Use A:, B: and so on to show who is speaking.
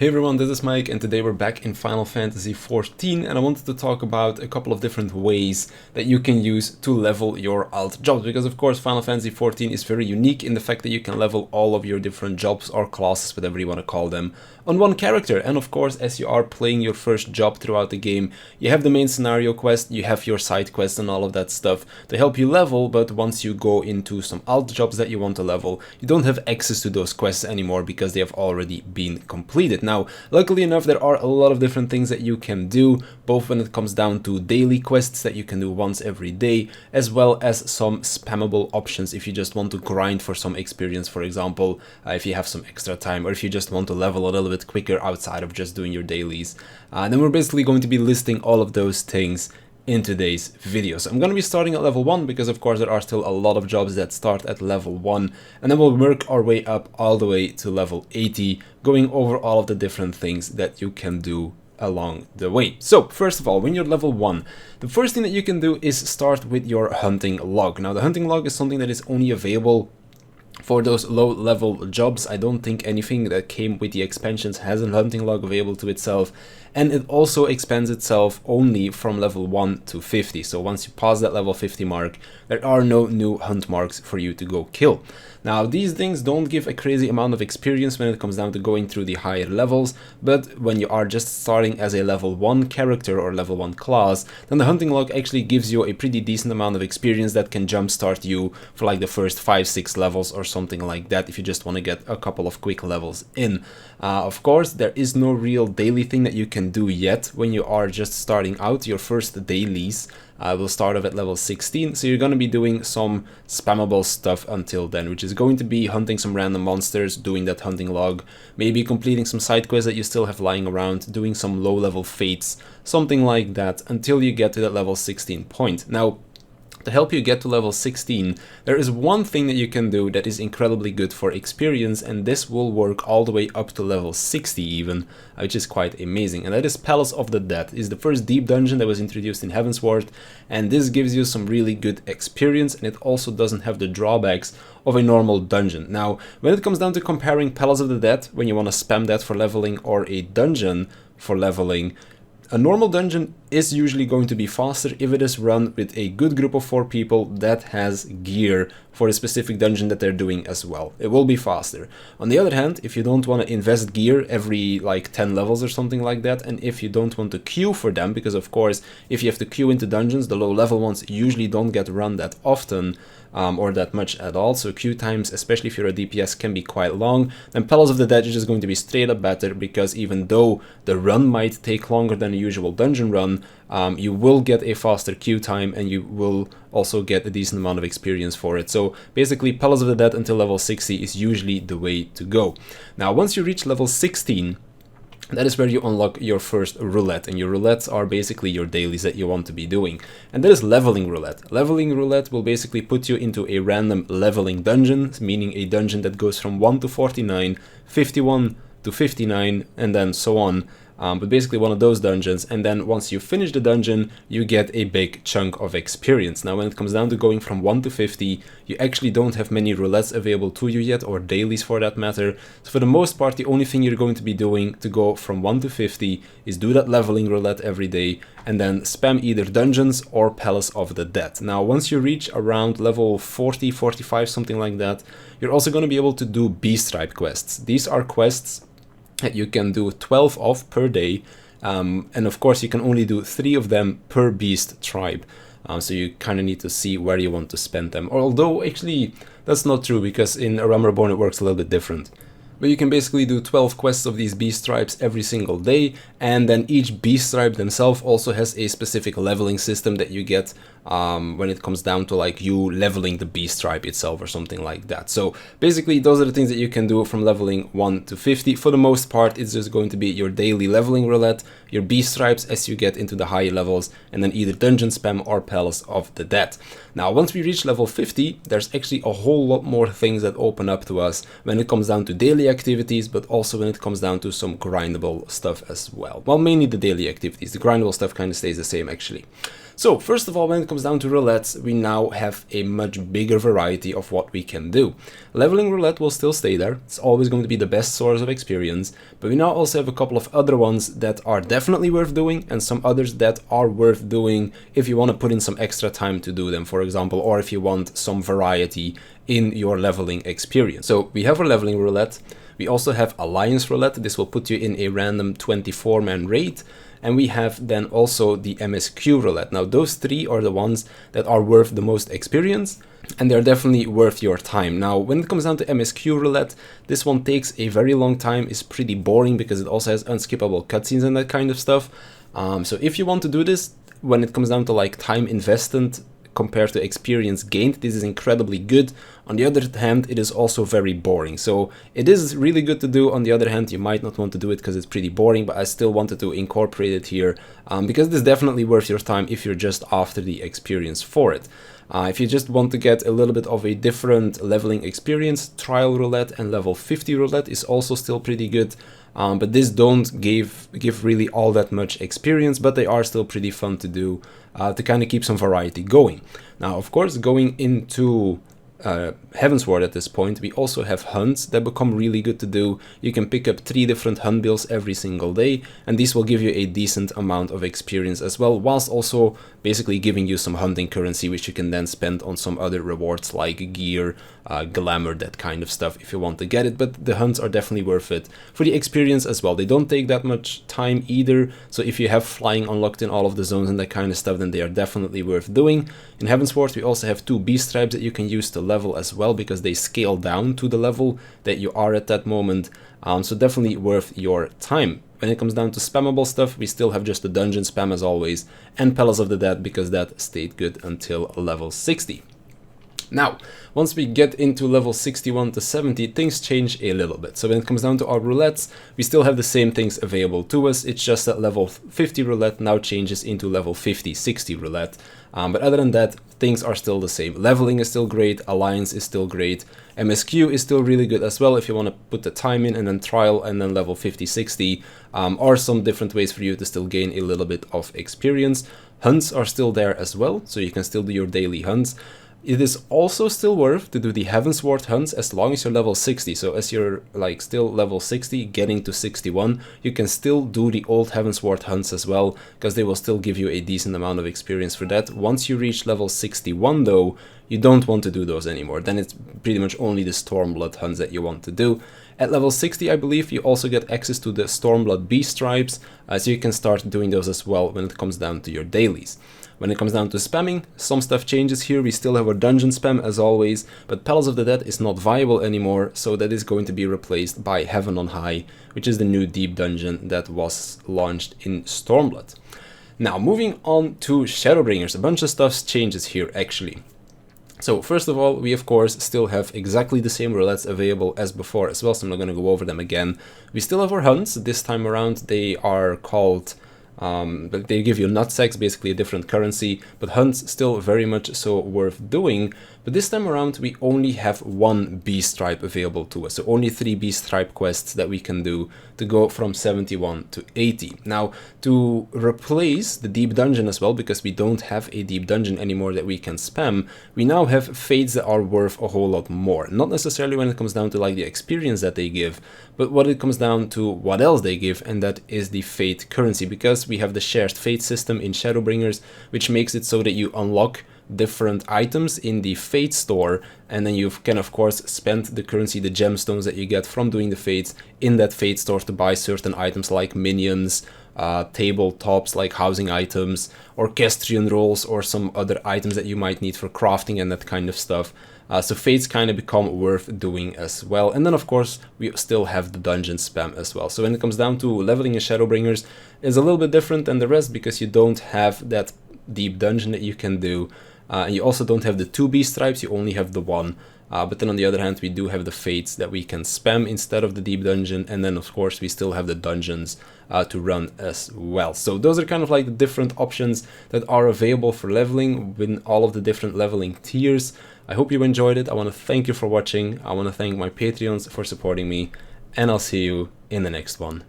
A: Hey everyone, this is Mike, and today we're back in Final Fantasy XIV, and I wanted to talk about a couple of different ways that you can use to level your alt jobs, because of course Final Fantasy XIV is very unique in the fact that you can level all of your different jobs or classes, whatever you want to call them, on one character. And of course, as you are playing your first job throughout the game, you have the main scenario quest, you have your side quests and all of that stuff to help you level, but once you go into some alt jobs that you want to level, you don't have access to those quests anymore because they have already been completed. Now, luckily enough, there are a lot of different things that you can do, both when it comes down to daily quests that you can do once every day, as well as some spammable options if you just want to grind for some experience, for example, if you have some extra time, or if you just want to level a little bit quicker outside of just doing your dailies. Then we're basically going to be listing all of those things in today's video. So I'm going to be starting at level 1 because of course there are still a lot of jobs that start at level 1, and then we'll work our way up all the way to level 80, going over all of the different things that you can do along the way. So first of all, when you're level 1, the first thing that you can do is start with your hunting log. Now the hunting log is something that is only available for those low level jobs. I don't think anything that came with the expansions has a hunting log available to itself, and it also expands itself only from level 1 to 50. So once you pass that level 50 mark, there are no new hunt marks for you to go kill. Now these things don't give a crazy amount of experience when it comes down to going through the higher levels, but when you are just starting as a level 1 character or level 1 class, then the hunting log actually gives you a pretty decent amount of experience that can jumpstart you for like the first 5-6 levels or something like that if you just want to get a couple of quick levels in. Of course, there is no real daily thing that you can do yet when you are just starting out. Your first dailies will start off at level 16, so you're going to be doing some spammable stuff until then, which is going to be hunting some random monsters, doing that hunting log, maybe completing some side quests that you still have lying around, doing some low level fates, something like that, until you get to that level 16 point. Now, to help you get to level 16, there is one thing that you can do that is incredibly good for experience, and this will work all the way up to level 60 even, which is quite amazing. And that is Palace of the Dead. It's the first deep dungeon that was introduced in Heavensward, and this gives you some really good experience, and it also doesn't have the drawbacks of a normal dungeon. Now, when it comes down to comparing Palace of the Dead, when you want to spam that for leveling, or a dungeon for leveling, a normal dungeon is usually going to be faster if it is run with a good group of 4 people that has gear for a specific dungeon that they're doing as well. It will be faster. On the other hand, if you don't want to invest gear every like 10 levels or something like that, and if you don't want to queue for them, because of course if you have to queue into dungeons, the low level ones usually don't get run that often, or that much at all, so queue times, especially if you're a DPS, can be quite long, then Palace of the Dead is just going to be straight up better, because even though the run might take longer than a usual dungeon run, you will get a faster queue time, and you will also get a decent amount of experience for it. So basically Palace of the Dead until level 60 is usually the way to go. Now once you reach level 16, that is where you unlock your first roulette, and your roulettes are basically your dailies that you want to be doing. And that is leveling roulette. Leveling roulette will basically put you into a random leveling dungeon, meaning a dungeon that goes from 1 to 49, 51 to 59, and then so on. But basically one of those dungeons, and then once you finish the dungeon, you get a big chunk of experience. Now when it comes down to going from 1 to 50, you actually don't have many roulettes available to you yet, or dailies for that matter. So for the most part, the only thing you're going to be doing to go from 1 to 50 is do that leveling roulette every day, and then spam either dungeons or Palace of the Dead. Now once you reach around level 40, 45, something like that, you're also going to be able to do beast stripe quests. These are quests that you can do 12 of per day, and of course you can only do 3 of them per beast tribe, so you kind of need to see where you want to spend them. Although actually that's not true, because in A Realm Reborn it works a little bit different. But you can basically do 12 quests of these beast tribes every single day, and then each beast tribe themselves also has a specific leveling system that you get when it comes down to like you leveling the beast tribe itself or something like that. So basically those are the things that you can do from leveling 1 to 50. For the most part, it's just going to be your daily leveling roulette, your beast tribes as you get into the higher levels, and then either dungeon spam or Palace of the Dead. Now once we reach level 50, there's actually a whole lot more things that open up to us when it comes down to daily activities, but also when it comes down to some grindable stuff as well. Well, mainly the daily activities. The grindable stuff kind of stays the same actually. So first of all, when it comes down to roulettes, we now have a much bigger variety of what we can do. Leveling roulette will still stay there. It's always going to be the best source of experience, but we now also have a couple of other ones that are definitely worth doing and some others that are worth doing if you want to put in some extra time to do them, for example, or if you want some variety in your leveling experience. So we have our leveling roulette. We also have alliance roulette. This will put you in a random 24-man raid. And we have then also the Msq Roulette. Now those three are the ones that are worth the most experience, and they're definitely worth your time. Now when it comes down to Msq Roulette, this one takes a very long time, is pretty boring because it also has unskippable cutscenes and that kind of stuff. So if you want to do this, when it comes down to like time invested compared to experience gained, this is incredibly good. On the other hand, it is also very boring. So it is really good to do. On the other hand, you might not want to do it because it's pretty boring, but I still wanted to incorporate it here because it is definitely worth your time if you're just after the experience for it. If you just want to get a little bit of a different leveling experience, trial roulette and level 50 roulette is also still pretty good. But this don't give really all that much experience, but they are still pretty fun to do to kind of keep some variety going. Now, of course, going into Heavensward at this point, we also have hunts that become really good to do. You can pick up 3 different hunt bills every single day, and these will give you a decent amount of experience as well, whilst also basically giving you some hunting currency, which you can then spend on some other rewards like gear, glamour, that kind of stuff if you want to get it. But the hunts are definitely worth it for the experience as well. They don't take that much time either, so if you have flying unlocked in all of the zones and that kind of stuff, then they are definitely worth doing. In Heavensward, we also have 2 beast tribes that you can use to level as well, because they scale down to the level that you are at that moment, so definitely worth your time. When it comes down to spammable stuff, we still have just the dungeon spam as always, and Palace of the Dead, because that stayed good until level 60. Now, once we get into level 61 to 70, things change a little bit. So when it comes down to our roulettes, we still have the same things available to us. It's just that level 50 roulette now changes into level 50-60 roulette. But other than that, things are still the same. Leveling is still great, alliance is still great, Msq is still really good as well if you want to put the time in, and then trial and then level 50-60 are some different ways for you to still gain a little bit of experience. Hunts are still there as well, so you can still do your daily hunts. It is also still worth to do the Heavensward hunts as long as you're level 60. So as you're like still level 60, getting to 61, you can still do the old Heavensward hunts as well, because they will still give you a decent amount of experience for that. Once you reach level 61 though, you don't want to do those anymore. Then it's pretty much only the Stormblood hunts that you want to do. At level 60, I believe, you also get access to the Stormblood beast tribes, so you can start doing those as well when it comes down to your dailies. When it comes down to spamming, some stuff changes here. We still have our dungeon spam as always, but Palace of the Dead is not viable anymore, so that is going to be replaced by Heaven on High, which is the new deep dungeon that was launched in Stormblood. Now, moving on to Shadowbringers, a bunch of stuff changes here actually. So first of all, we of course still have exactly the same roulettes available as before as well, so I'm not going to go over them again. We still have our hunts. This time around they are called but they give you nutsacks, basically a different currency, but hunts still very much so worth doing. But this time around we only have 1 beast tribe available to us, so only 3 beast tribe quests that we can do to go from 71 to 80. Now, to replace the deep dungeon as well, because we don't have a deep dungeon anymore that we can spam, we now have fates that are worth a whole lot more. Not necessarily when it comes down to like the experience that they give, but what it comes down to what else they give, and that is the fate currency, because we have the shared fate system in Shadowbringers, which makes it so that you unlock different items in the fate store, and then you can of course spend the currency, the gemstones that you get from doing the fates in that fate store to buy certain items like minions, tabletops like housing items, orchestrion rolls, or some other items that you might need for crafting and that kind of stuff. So fates kind of become worth doing as well. And then of course we still have the dungeon spam as well. So when it comes down to leveling in Shadowbringers, it's a little bit different than the rest, because you don't have that deep dungeon that you can do. And you also don't have the 2 beast tribes, you only have the 1. But then on the other hand, we do have the fates that we can spam instead of the deep dungeon, and then of course we still have the dungeons to run as well. So those are kind of like the different options that are available for leveling with all of the different leveling tiers. I hope you enjoyed it. I want to thank you for watching. I want to thank my Patreons for supporting me, and I'll see you in the next one.